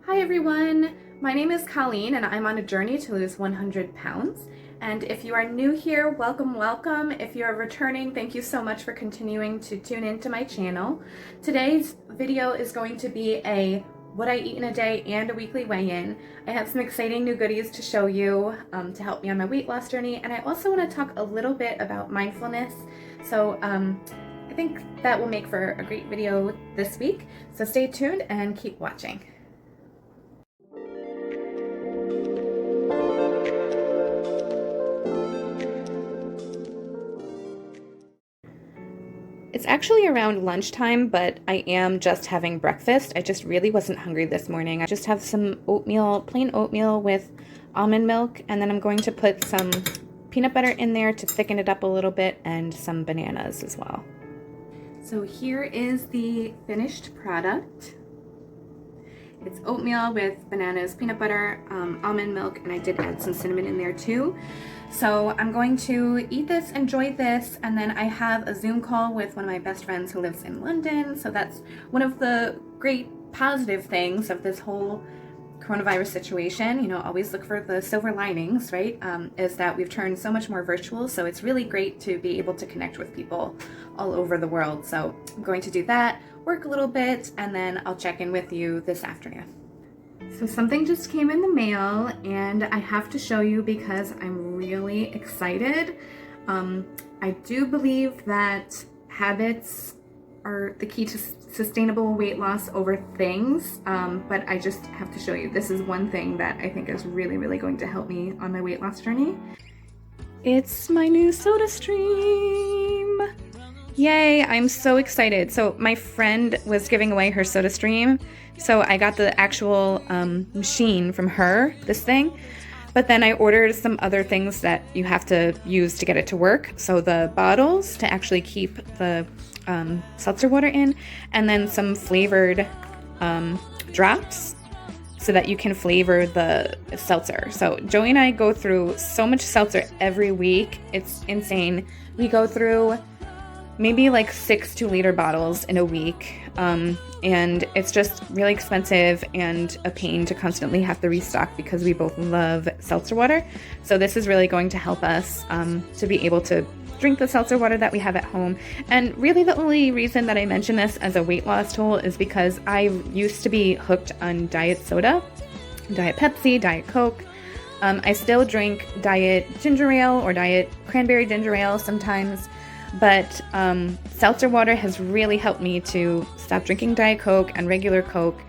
Hi everyone, my name is Colleen and I'm on a journey to lose 100 pounds. And if you are new here, welcome, welcome. If you're returning, thank you so much for continuing to tune into my channel. Today's video is going to be a what I eat in a day and a weekly weigh-in. I have some exciting new goodies to show you to help me on my weight loss journey. And I also want to talk a little bit about mindfulness. So I think that will make for a great video this week. So stay tuned and keep watching. It's actually around lunchtime, but I am just having breakfast. I just really wasn't hungry this morning. I just have some oatmeal, plain oatmeal with almond milk, and then I'm going to put some peanut butter in there to thicken it up a little bit and some bananas as well. So here is the finished product. It's oatmeal with bananas, peanut butter, almond milk, and I did add some cinnamon in there too. So I'm going to eat this, enjoy this, and then I have a Zoom call with one of my best friends who lives in London. So that's one of the great positive things of this whole coronavirus situation. You know, always look for the silver linings, right? Is that we've turned so much more virtual. So it's really great to be able to connect with people all over the world. So I'm going to do that, work a little bit, and then I'll check in with you this afternoon. So something just came in the mail and I have to show you because I'm really excited. I do believe that habits are the key to sustainable weight loss over things, but I just have to show you. This is one thing that I think is really, really going to help me on my weight loss journey. It's my new soda stream. Yay, I'm so excited. So my friend was giving away her soda stream, so I got the actual machine from her, this thing, but then I ordered some other things that you have to use to get it to work. So the bottles to actually keep the seltzer water in, and then some flavored drops so that you can flavor the seltzer. So Joey and I go through so much seltzer every week. It's insane. We go through maybe like 6 2-liter bottles in a week. And it's just really expensive and a pain to constantly have to restock because we both love seltzer water. So this is really going to help us to be able to drink the seltzer water that we have at home. And really the only reason that I mention this as a weight loss tool is because I used to be hooked on diet soda, diet Pepsi, diet Coke. I still drink diet ginger ale or diet cranberry ginger ale sometimes. But seltzer water has really helped me to stop drinking Diet Coke and regular Coke,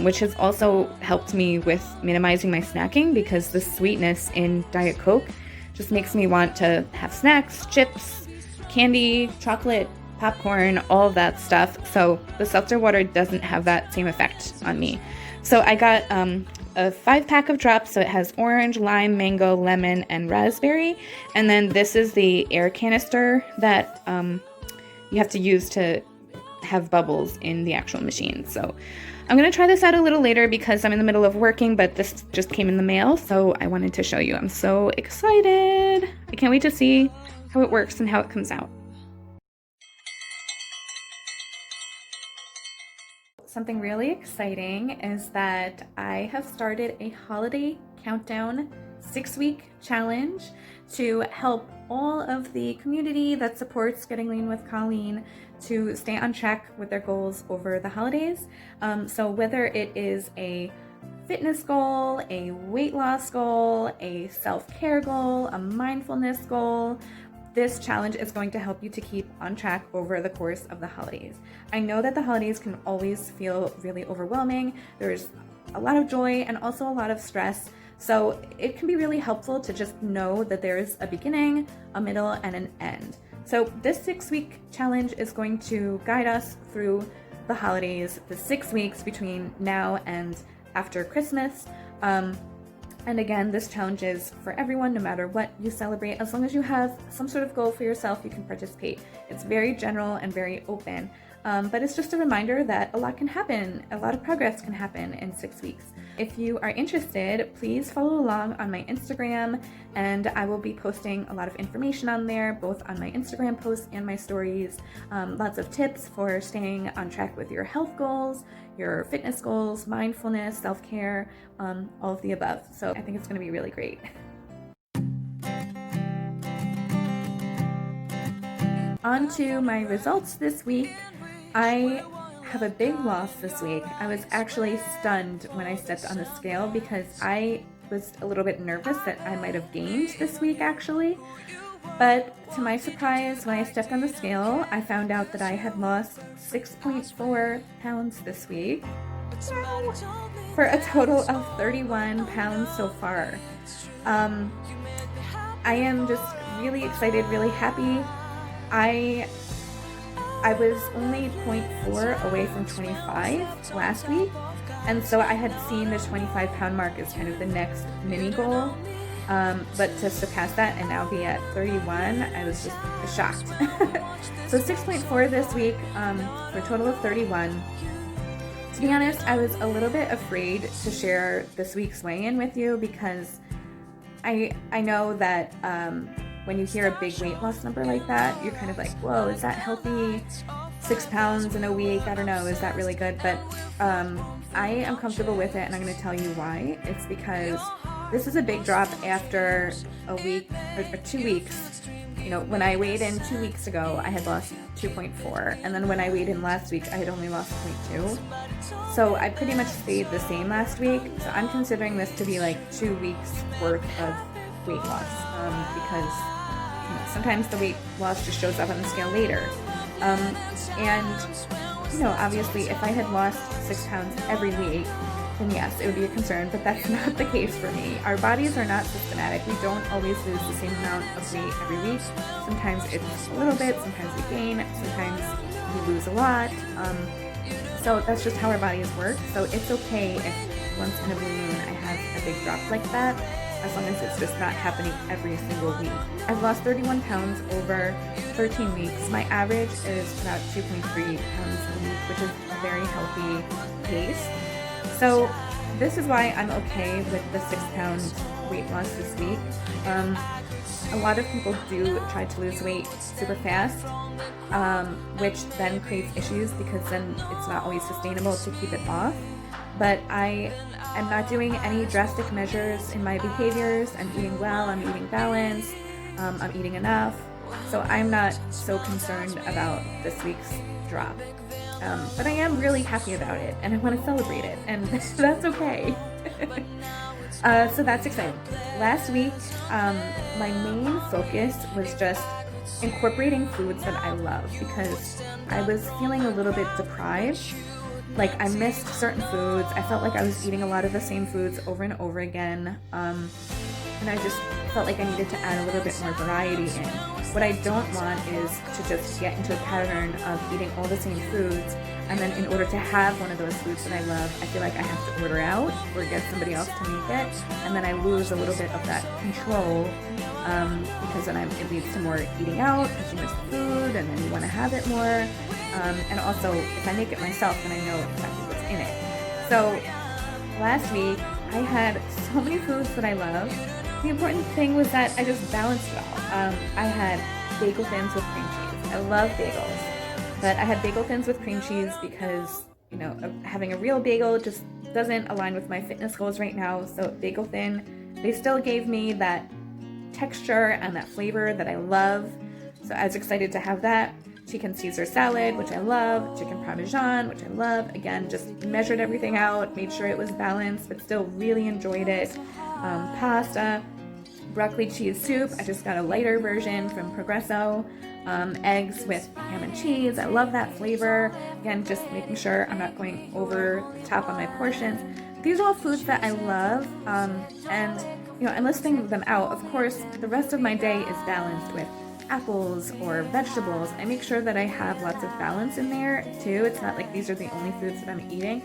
which has also helped me with minimizing my snacking because the sweetness in Diet Coke just makes me want to have snacks, chips, candy, chocolate, popcorn, all of that stuff. So the seltzer water doesn't have that same effect on me. So I got a 5-pack of drops, so it has orange, lime, mango, lemon, and raspberry. And then this is the air canister that you have to use to have bubbles in the actual machine. So I'm going to try this out a little later because I'm in the middle of working, but this just came in the mail, so I wanted to show you. I'm so excited. I can't wait to see how it works and how it comes out. Something really exciting is that I have started a holiday countdown 6-week challenge to help all of the community that supports Getting Lean with Colleen to stay on track with their goals over the holidays. So whether it is a fitness goal, a weight loss goal, a self-care goal, a mindfulness goal, this challenge is going to help you to keep on track over the course of the holidays. I know that the holidays can always feel really overwhelming. There's a lot of joy and also a lot of stress. So it can be really helpful to just know that there's a beginning, a middle, and an end. So this 6-week challenge is going to guide us through the holidays, the 6 weeks between now and after Christmas. And again, this challenge is for everyone, no matter what you celebrate. As long as you have some sort of goal for yourself, you can participate. It's very general and very open. But it's just a reminder that a lot can happen, a lot of progress can happen in 6 weeks. If you are interested, please follow along on my Instagram, and I will be posting a lot of information on there, both on my Instagram posts and my stories. Lots of tips for staying on track with your health goals, your fitness goals, mindfulness, self-care, all of the above. So I think it's going to be really great. On to my results this week. I have a big loss this week. I was actually stunned when I stepped on the scale because I was a little bit nervous that I might have gained this week actually. But to my surprise, when I stepped on the scale, I found out that I had lost 6.4 pounds this week for a total of 31 pounds so far. I am just really excited, really happy. I was only 0.4 away from 25 last week, and so I had seen the 25 pound mark as kind of the next mini goal, but to surpass that and now be at 31, I was just shocked. So 6.4 this week for a total of 31. To be honest, I was a little bit afraid to share this week's weigh-in with you because I know that when you hear a big weight loss number like that, you're kind of like, whoa, is that healthy? 6 pounds in a week, I don't know, is that really good? But I am comfortable with it, and I'm going to tell you why. It's because this is a big drop after a week or 2 weeks. You know, when I weighed in 2 weeks ago, I had lost 2.4, and then when I weighed in last week, I had only lost 0.2. So I pretty much stayed the same last week. So I'm considering this to be like 2 weeks worth of weight loss because sometimes the weight loss just shows up on the scale later. And, you know, obviously if I had lost 6 pounds every week, then yes, it would be a concern, but that's not the case for me. Our bodies are not systematic. We don't always lose the same amount of weight every week. Sometimes it's a little bit, sometimes we gain, sometimes we lose a lot. So that's just how our bodies work. So it's okay if once in a blue moon I have a big drop like that, as long as it's just not happening every single week. I've lost 31 pounds over 13 weeks. My average is about 2.3 pounds a week, which is a very healthy pace. So this is why I'm okay with the 6 pound weight loss this week. A lot of people do try to lose weight super fast, which then creates issues because then it's not always sustainable to keep it off. But I am not doing any drastic measures in my behaviors. I'm eating well, I'm eating balanced, I'm eating enough. So I'm not so concerned about this week's drop. But I am really happy about it, and I want to celebrate it, and that's okay. So that's exciting. Last week, my main focus was just incorporating foods that I love because I was feeling a little bit deprived. Like I missed certain foods. I felt like I was eating a lot of the same foods over and over again. And I just felt like I needed to add a little bit more variety in. What I don't want is to just get into a pattern of eating all the same foods, and then in order to have one of those foods that I love, I feel like I have to order out or get somebody else to make it, and then I lose a little bit of that control because then it leads to more eating out because you miss the food and then you want to have it more. And also, if I make it myself, then I know exactly what's in it. So last week, I had so many foods that I love. The important thing was that I just balanced it all. I had bagel thins with cream cheese. I love bagels, but I had bagel thins with cream cheese because, you know, having a real bagel just doesn't align with my fitness goals right now. So bagel thin, they still gave me that texture and that flavor that I love. So I was excited to have that. Chicken Caesar salad, which I love, chicken parmesan, which I love. Again, just measured everything out, made sure it was balanced, but still really enjoyed it. Pasta, broccoli cheese soup. I just got a lighter version from Progresso. Eggs with ham and cheese. I love that flavor. Again, just making sure I'm not going over the top on my portions. These are all foods that I love, and you know, I'm listing them out. Of course, the rest of my day is balanced with apples or vegetables. I make sure that I have lots of balance in there too. It's not like these are the only foods that I'm eating,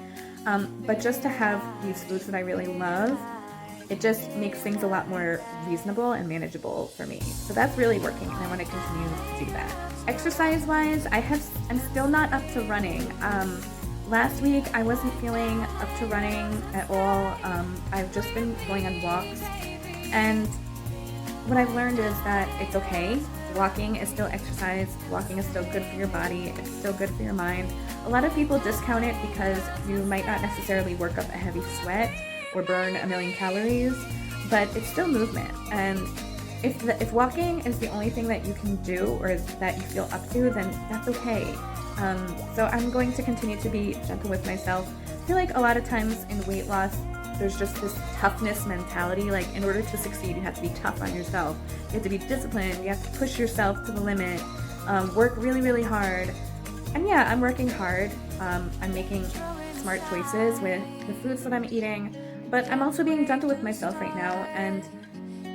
but just to have these foods that I really love, it just makes things a lot more reasonable and manageable for me. So that's really working, and I want to continue to do that. Exercise-wise, I'm still not up to running. Last week I wasn't feeling up to running at all. I've just been going on walks, and what I've learned is that it's okay. Walking is still exercise. Walking is still good for your body. It's still good for your mind. A lot of people discount it because you might not necessarily work up a heavy sweat or burn a million calories, but it's still movement. And if walking is the only thing that you can do or that you feel up to, then that's okay. So I'm going to continue to be gentle with myself. I feel like a lot of times in weight loss, there's just this toughness mentality. Like, in order to succeed, you have to be tough on yourself. You have to be disciplined. You have to push yourself to the limit. Work really, really hard. And yeah, I'm working hard. I'm making smart choices with the foods that I'm eating, but I'm also being gentle with myself right now. And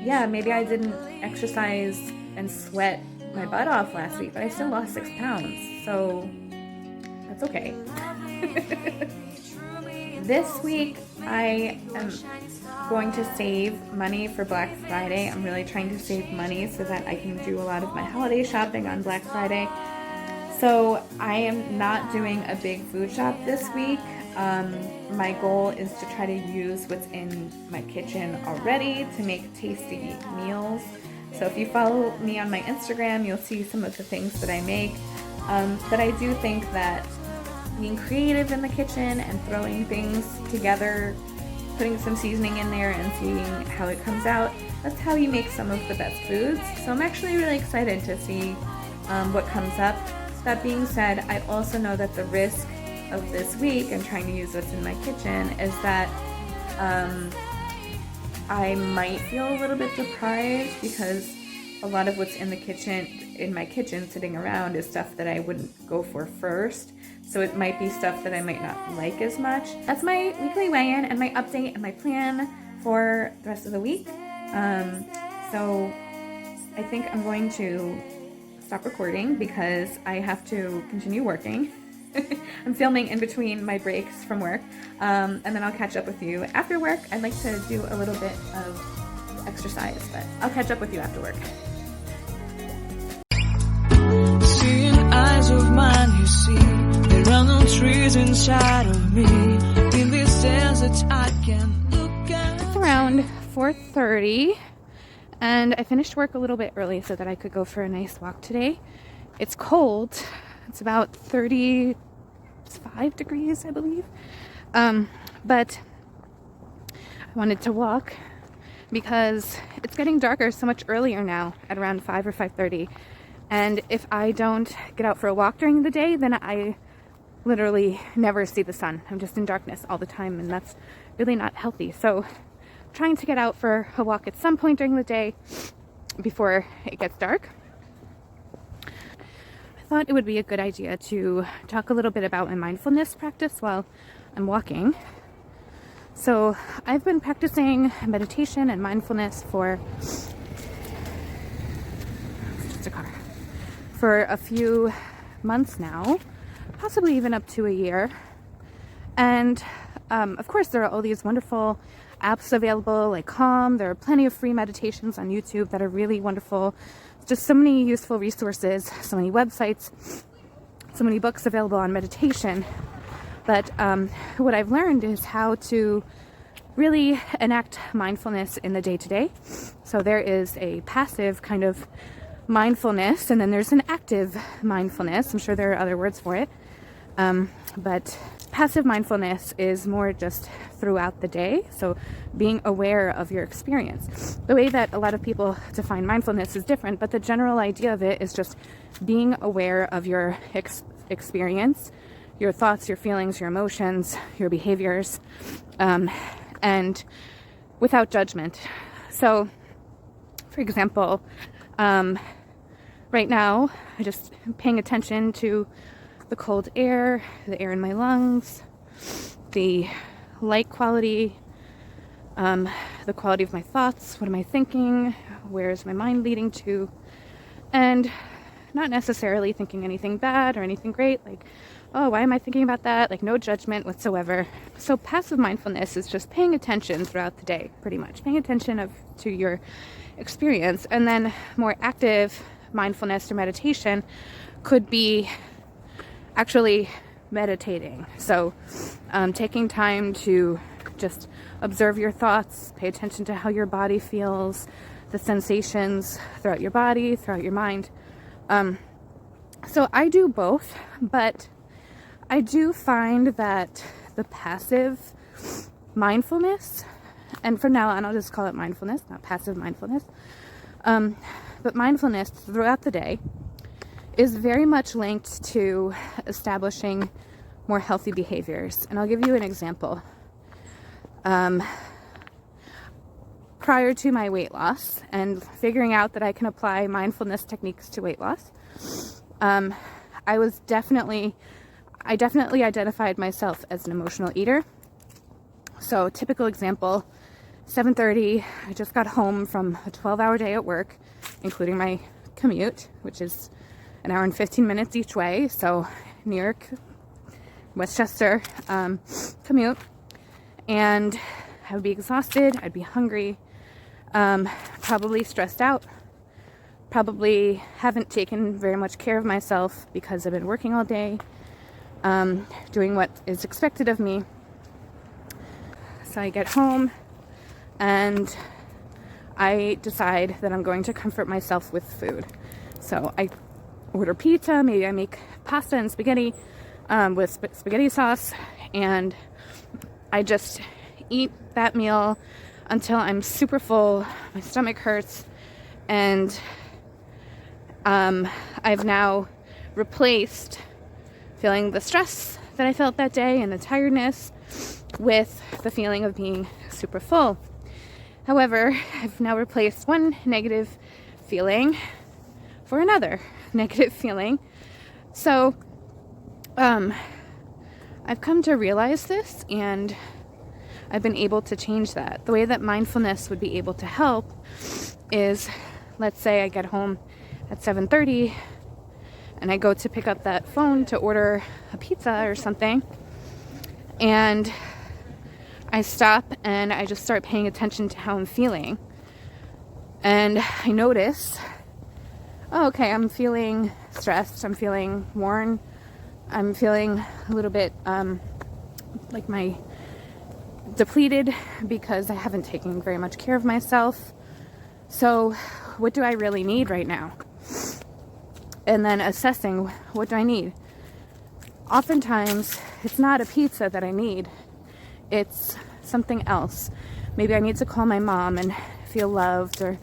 yeah, maybe I didn't exercise and sweat my butt off last week, but I still lost 6 pounds. So that's okay. This week, I am going to save money for Black Friday. I'm really trying to save money so that I can do a lot of my holiday shopping on Black Friday. So I am not doing a big food shop this week. My goal is to try to use what's in my kitchen already to make tasty meals. So if you follow me on my Instagram, you'll see some of the things that I make. But I do think that being creative in the kitchen and throwing things together, putting some seasoning in there and seeing how it comes out, that's how you make some of the best foods. So I'm actually really excited to see what comes up. That being said, I also know that the risk of this week and trying to use what's in my kitchen is that I might feel a little bit deprived because a lot of what's in my kitchen sitting around is stuff that I wouldn't go for first. So it might be stuff that I might not like as much. That's my weekly weigh-in and my update and my plan for the rest of the week. So I think I'm going to stop recording because I have to continue working. I'm filming in between my breaks from work, and then I'll catch up with you after work. I'd like to do a little bit of exercise, but I'll catch up with you after work. Seeing eyes of mine, you see, there are no trees inside of me. In this desert, I can look at. It's around 4:30. And I finished work a little bit early so that I could go for a nice walk today. It's cold. It's about 35 degrees, I believe. But I wanted to walk because it's getting darker so much earlier now at around 5 or 5:30. And if I don't get out for a walk during the day, then I literally never see the sun. I'm just in darkness all the time, and that's really not healthy. So trying to get out for a walk at some point during the day before it gets dark. I thought it would be a good idea to talk a little bit about my mindfulness practice while I'm walking. So I've been practicing meditation and mindfulness for a few months now, possibly even up to a year. And of course there are all these wonderful apps available like Calm. There are plenty of free meditations on YouTube that are really wonderful. Just so many useful resources, so many websites, so many books available on meditation. But what I've learned is how to really enact mindfulness in the day-to-day. So there is a passive kind of mindfulness, and then there's an active mindfulness. I'm sure there are other words for it. But passive mindfulness is more just throughout the day, so being aware of your experience. The way that a lot of people define mindfulness is different, but the general idea of it is just being aware of your experience, your thoughts, your feelings, your emotions, your behaviors, and without judgment. So, for example, right now, I'm just paying attention to the cold air, the air in my lungs, the light quality, the quality of my thoughts, what am I thinking, where is my mind leading to, and not necessarily thinking anything bad or anything great, like, oh, why am I thinking about that? Like, no judgment whatsoever. So passive mindfulness is just paying attention throughout the day, pretty much. Paying attention to your experience. And then more active mindfulness or meditation could be actually meditating. So taking time to just observe your thoughts, pay attention to how your body feels, the sensations throughout your body, throughout your mind. So I do both, but I do find that the passive mindfulness, and from now on I'll just call it mindfulness, not passive mindfulness, but mindfulness throughout the day is very much linked to establishing more healthy behaviors. And I'll give you an example. Prior to my weight loss and figuring out that I can apply mindfulness techniques to weight loss, I definitely identified myself as an emotional eater. So typical example, 7:30, I just got home from a 12-hour day at work, including my commute, which is an hour and 15 minutes each way. So New York, Westchester commute. And I would be exhausted, I'd be hungry, probably stressed out, probably haven't taken very much care of myself because I've been working all day, doing what is expected of me. So I get home and I decide that I'm going to comfort myself with food. So I order pizza, maybe I make pasta and spaghetti with spaghetti sauce, and I just eat that meal until I'm super full, my stomach hurts, and I've now replaced feeling the stress that I felt that day and the tiredness with the feeling of being super full. However, I've now replaced one negative feeling for another negative feeling. So I've come to realize this, and I've been able to change that. The way that mindfulness would be able to help is, let's say I get home at 7:30 and I go to pick up that phone to order a pizza or something, and I stop and I just start paying attention to how I'm feeling. And I notice, oh, okay, I'm feeling stressed, I'm feeling worn, I'm feeling a little bit like my depleted because I haven't taken very much care of myself. So what do I really need right now? And then assessing, what do I need? Oftentimes it's not a pizza that I need, it's something else. Maybe I need to call my mom and feel loved, or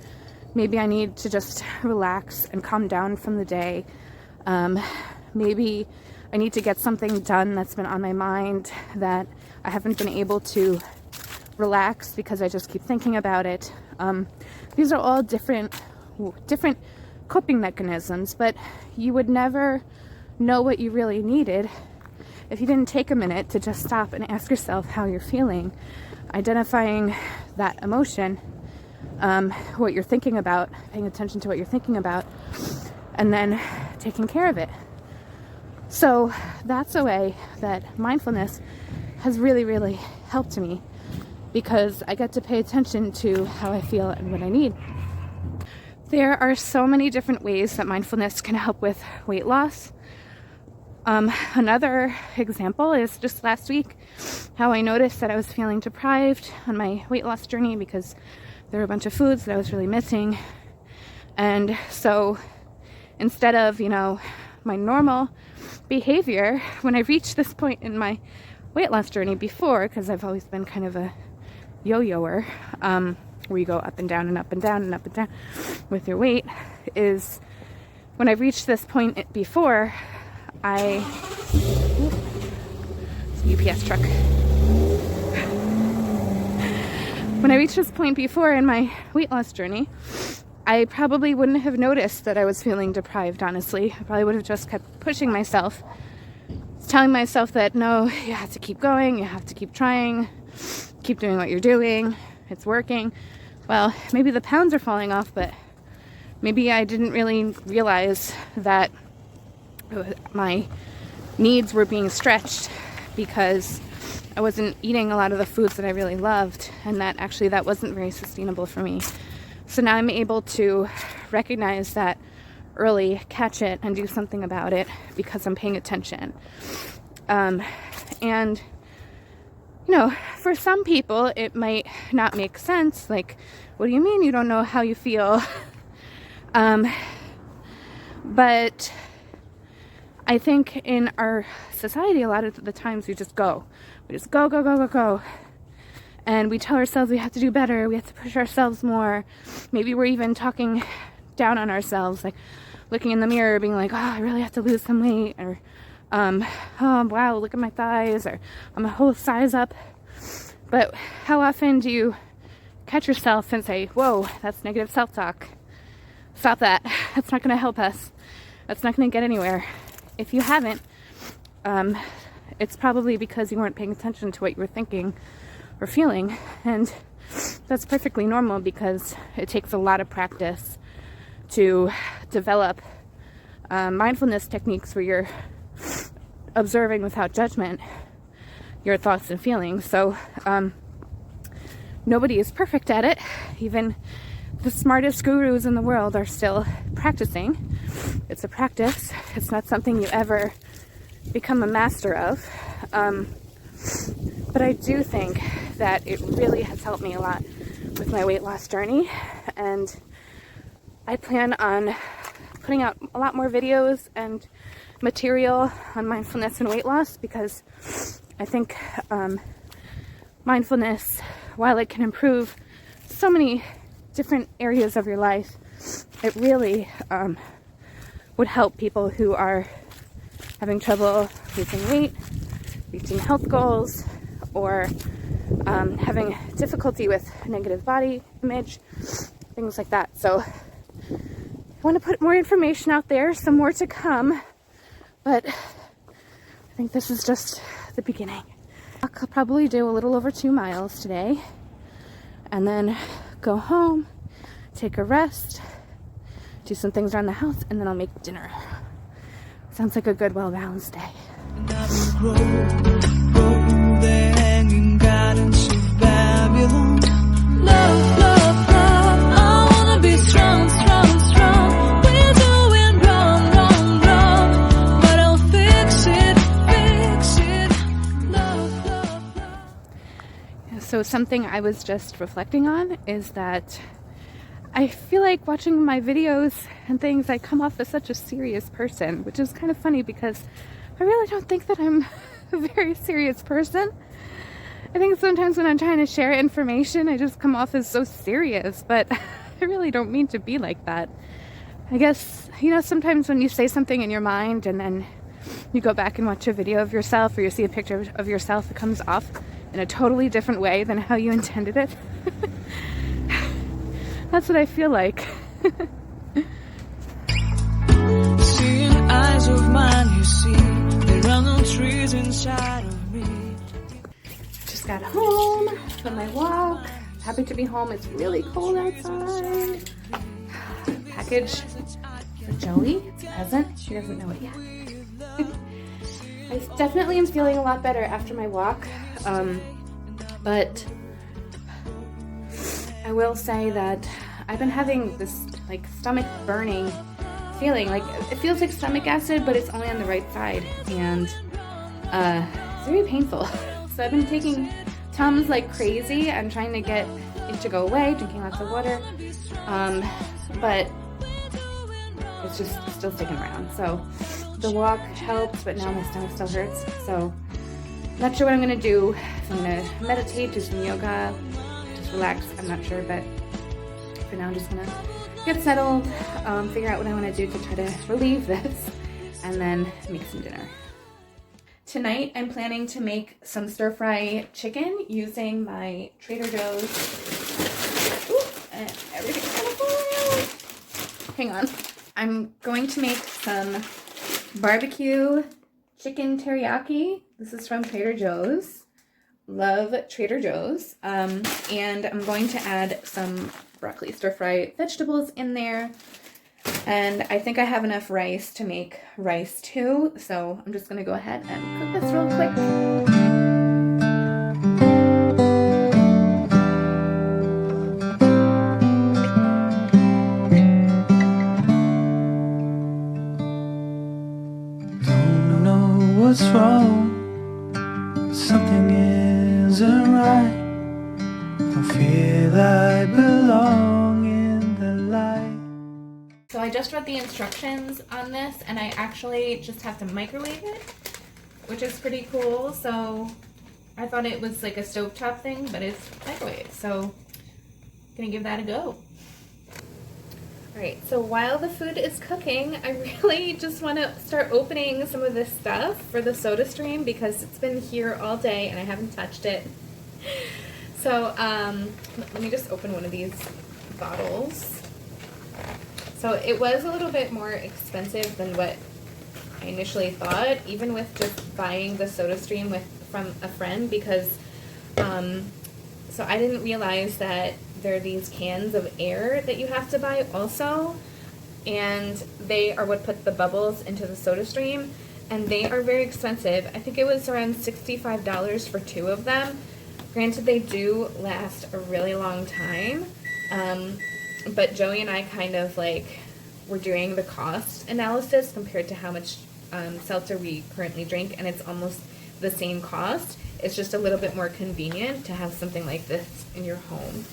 maybe I need to just relax and calm down from the day. Maybe I need to get something done that's been on my mind that I haven't been able to relax because I just keep thinking about it. These are all different coping mechanisms, but you would never know what you really needed if you didn't take a minute to just stop and ask yourself how you're feeling, identifying that emotion, what you're thinking about, paying attention to what you're thinking about, and then taking care of it. So that's a way that mindfulness has really, really helped me, because I get to pay attention to how I feel and what I need. There are so many different ways that mindfulness can help with weight loss. Another example is just last week, how I noticed that I was feeling deprived on my weight loss journey because there were a bunch of foods that I was really missing. And so instead of, my normal behavior, when I reached this point in my weight loss journey before, because I've always been kind of a yo-yoer, where you go up and down and up and down and up and down with your weight, is when I reached this point before, it's a UPS truck. When I reached this point before in my weight loss journey, I probably wouldn't have noticed that I was feeling deprived, honestly. I probably would have just kept pushing myself, telling myself that, no, you have to keep going, you have to keep trying, keep doing what you're doing, it's working. Well, maybe the pounds are falling off, but maybe I didn't really realize that my needs were being stretched because I wasn't eating a lot of the foods that I really loved, and that wasn't very sustainable for me. So now I'm able to recognize that early, catch it, and do something about it because I'm paying attention. And you know, for some people it might not make sense. Like, what do you mean you don't know how you feel? But I think in our society, a lot of the times we just go. We just go, go, go, go, go. And we tell ourselves we have to do better. We have to push ourselves more. Maybe we're even talking down on ourselves, like looking in the mirror, being like, oh, I really have to lose some weight. Or, oh, wow, look at my thighs. Or I'm a whole size up. But how often do you catch yourself and say, whoa, that's negative self-talk. Stop that. That's not going to help us. That's not going to get anywhere. If you haven't, it's probably because you weren't paying attention to what you were thinking or feeling. And that's perfectly normal because it takes a lot of practice to develop mindfulness techniques where you're observing without judgment your thoughts and feelings. So nobody is perfect at it. Even the smartest gurus in the world are still practicing. It's a practice. It's not something you ever become a master of. But I do think that it really has helped me a lot with my weight loss journey. And I plan on putting out a lot more videos and material on mindfulness and weight loss, because I think mindfulness, while it can improve so many different areas of your life, it really would help people who are having trouble losing weight, reaching health goals, or having difficulty with negative body image, things like that. So I want to put more information out there, some more to come, but I think this is just the beginning. I'll probably do a little over 2 miles today, and then go home, take a rest, do some things around the house, and then I'll make dinner. Sounds like a good, well-balanced day. Love, love, love, I wanna be strong, strong, strong. We're doing wrong, wrong, wrong, but I'll fix it, fix it. Love, love, love. So something I was just reflecting on is that I feel like watching my videos and things, I come off as such a serious person, which is kind of funny because I really don't think that I'm a very serious person. I think sometimes when I'm trying to share information, I just come off as so serious, but I really don't mean to be like that. I guess, you know, sometimes when you say something in your mind and then you go back and watch a video of yourself, or you see a picture of yourself, it comes off in a totally different way than how you intended it. That's what I feel like. Seeing eyes of mine, you see, there are no trees inside of me. Just got home from my walk. Happy to be home. It's really cold outside. Package for Joey. It's a present. She doesn't know it yet. I definitely am feeling a lot better after my walk. But I will say that I've been having this like stomach burning feeling. Like it feels like stomach acid, but it's only on the right side, and it's very painful. So I've been taking Tums like crazy. I'm trying to get it to go away, drinking lots of water, but it's just still sticking around. So the walk helped, but now my stomach still hurts. So I'm not sure what I'm gonna do. If I'm gonna meditate, do some yoga, just relax, I'm not sure, but for now I'm just gonna get settled, figure out what I want to do to try to relieve this, and then make some dinner. Tonight I'm planning to make some stir-fry chicken using my Trader Joe's. Ooh, and everything's gonna fall out. Hang on. I'm going to make some barbecue chicken teriyaki. This is from Trader Joe's. Love Trader Joe's. And I'm going to add some broccoli stir-fry vegetables in there. And I think I have enough rice to make rice too, so I'm just gonna go ahead and cook this real quick. Don't know what's wrong, something isn't right. I feel I belong in the light. So I just read the instructions on this, and I actually just have to microwave it, which is pretty cool. So I thought it was like a stovetop thing, but it's microwave. So I'm gonna give that a go. Alright, so while the food is cooking, I really just want to start opening some of this stuff for the soda stream because it's been here all day and I haven't touched it. So let me just open one of these bottles. So it was a little bit more expensive than what I initially thought, even with just buying the soda stream from a friend, because so I didn't realize that there are these cans of air that you have to buy also, and they are what put the bubbles into the soda stream, and they are very expensive. I think it was around $65 for 2 of them. Granted, they do last a really long time, but Joey and I kind of like were doing the cost analysis compared to how much seltzer we currently drink, and it's almost the same cost. It's just a little bit more convenient to have something like this in your home.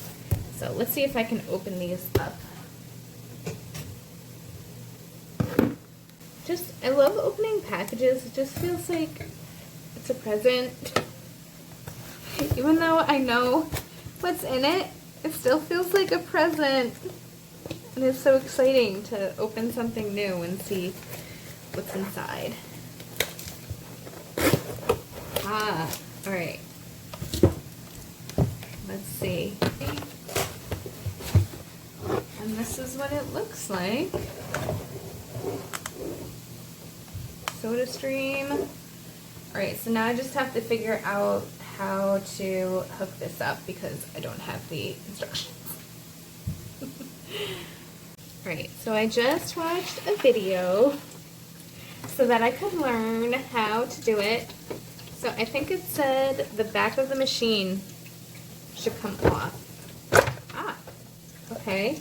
So let's see if I can open these up. I love opening packages. It just feels like it's a present. Even though I know what's in it, it still feels like a present. And it's so exciting to open something new and see what's inside. Alright. Let's see. And this is what it looks like. Soda stream. Alright, so now I just have to figure out how to hook this up because I don't have the instructions. Alright, so I just watched a video so that I could learn how to do it. So I think it said the back of the machine should come off. Okay.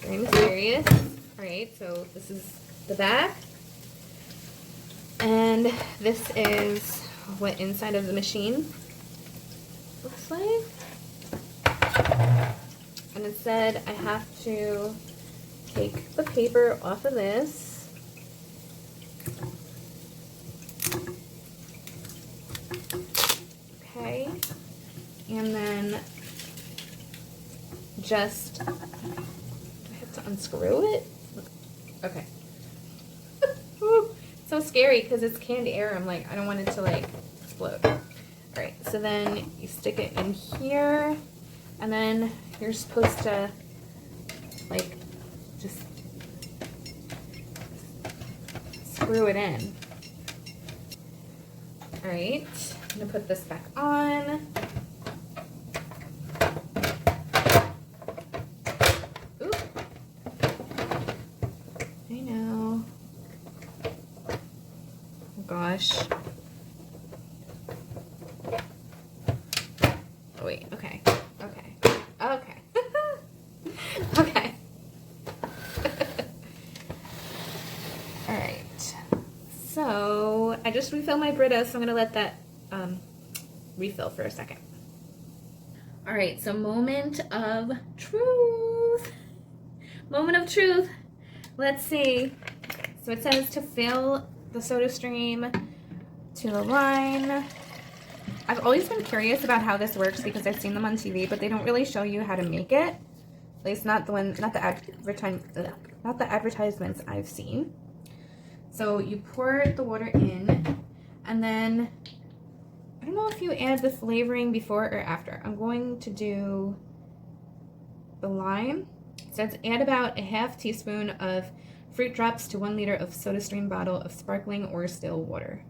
Very mysterious. Alright, so this is the back. And this is what inside of the machine looks like. And it said I have to take the paper off of this. Okay. And then just, do I have to unscrew it? Okay. So scary because it's canned air. I'm like, I don't want it to like explode. Alright, so then you stick it in here, and then you're supposed to like just screw it in. Alright, I'm gonna put this back on. Oop. I know. Oh gosh. Oh wait, okay. Okay. Okay. Okay. Alright. So I just refilled my Brita, so I'm gonna let that refill for a second. Alright, so moment of truth. Moment of truth. Let's see. So it says to fill the soda stream to the line. I've always been curious about how this works because I've seen them on TV, but they don't really show you how to make it. At least not the advertisements I've seen. So you pour the water in, and then I don't know if you add the flavoring before or after. I'm going to do the lime. It says add about a half teaspoon of fruit drops to 1 liter of soda stream bottle of sparkling or still water.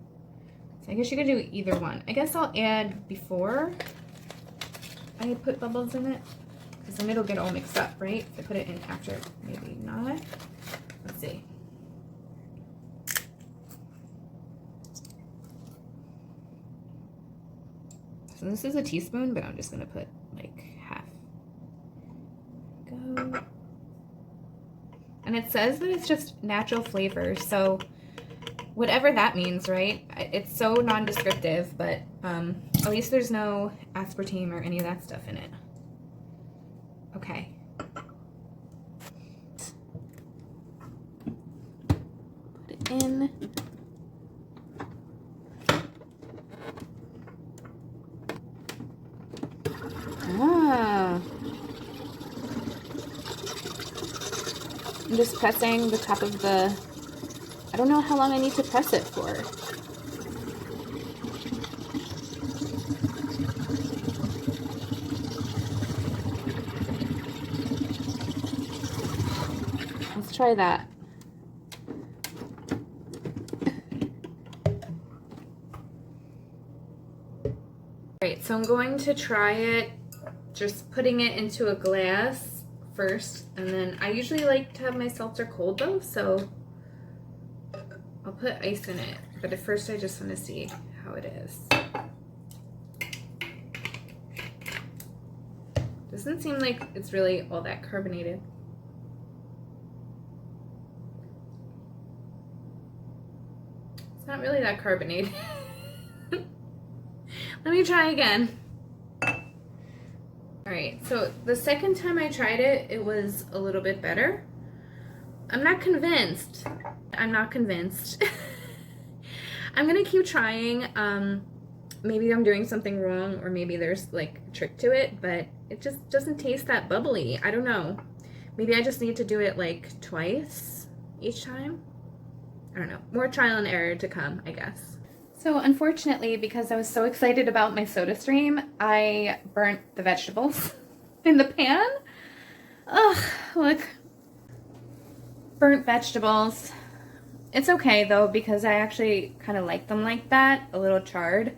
So I guess you could do either one. I guess I'll add before I put bubbles in it, Because then it'll get all mixed up, right? If I put it in after, maybe not. Let's see. So this is a teaspoon, but I'm just gonna put like half. Go. And it says that it's just natural flavor, so whatever that means, right? It's so non-descriptive, but at least there's no aspartame or any of that stuff in it. Okay. Put it in. Ah. I'm just pressing the top of the, I don't know how long I need to press it for. Let's try that. Alright, so I'm going to try it just putting it into a glass first, and then I usually like to have my seltzer cold though, so I'll put ice in it, but at first I just want to see how it is. Doesn't seem like it's really all that carbonated. It's not really that carbonated. Let me try again. Alright, so the second time I tried it, it was a little bit better. I'm not convinced. I'm not convinced. I'm gonna keep trying. Maybe I'm doing something wrong, or maybe there's like a trick to it, but it just doesn't taste that bubbly. I don't know. Maybe I just need to do it like twice each time. I don't know. More trial and error to come, I guess. So unfortunately, because I was so excited about my soda stream, I burnt the vegetables in the pan. Ugh, look. Burnt vegetables. It's okay though, because I actually kind of like them like that, a little charred,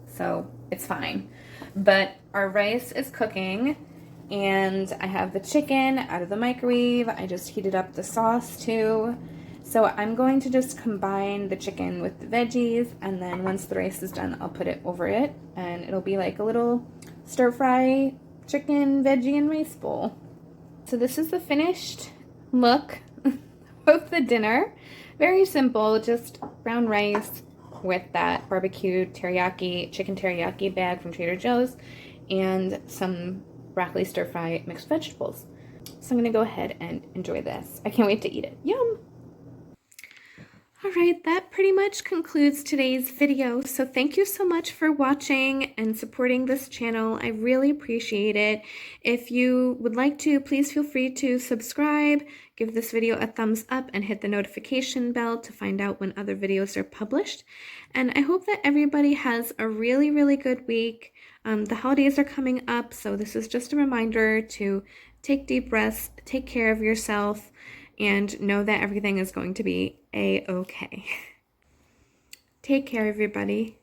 so it's fine. But our rice is cooking, and I have the chicken out of the microwave. I just heated up the sauce too. So I'm going to just combine the chicken with the veggies, and then once the rice is done, I'll put it over it, and it'll be like a little stir-fry chicken, veggie, and rice bowl. So this is the finished look of the dinner. Very simple, just brown rice with that barbecue teriyaki, chicken teriyaki bag from Trader Joe's, and some broccoli stir-fry mixed vegetables. So I'm gonna go ahead and enjoy this. I can't wait to eat it. Yum! Alright, that pretty much concludes today's video. So thank you so much for watching and supporting this channel. I really appreciate it. If you would like to, please feel free to subscribe, give this video a thumbs up, and hit the notification bell to find out when other videos are published. And I hope that everybody has a really, really good week. The holidays are coming up, so this is just a reminder to take deep breaths, take care of yourself, and know that everything is going to be a-okay. Take care, everybody.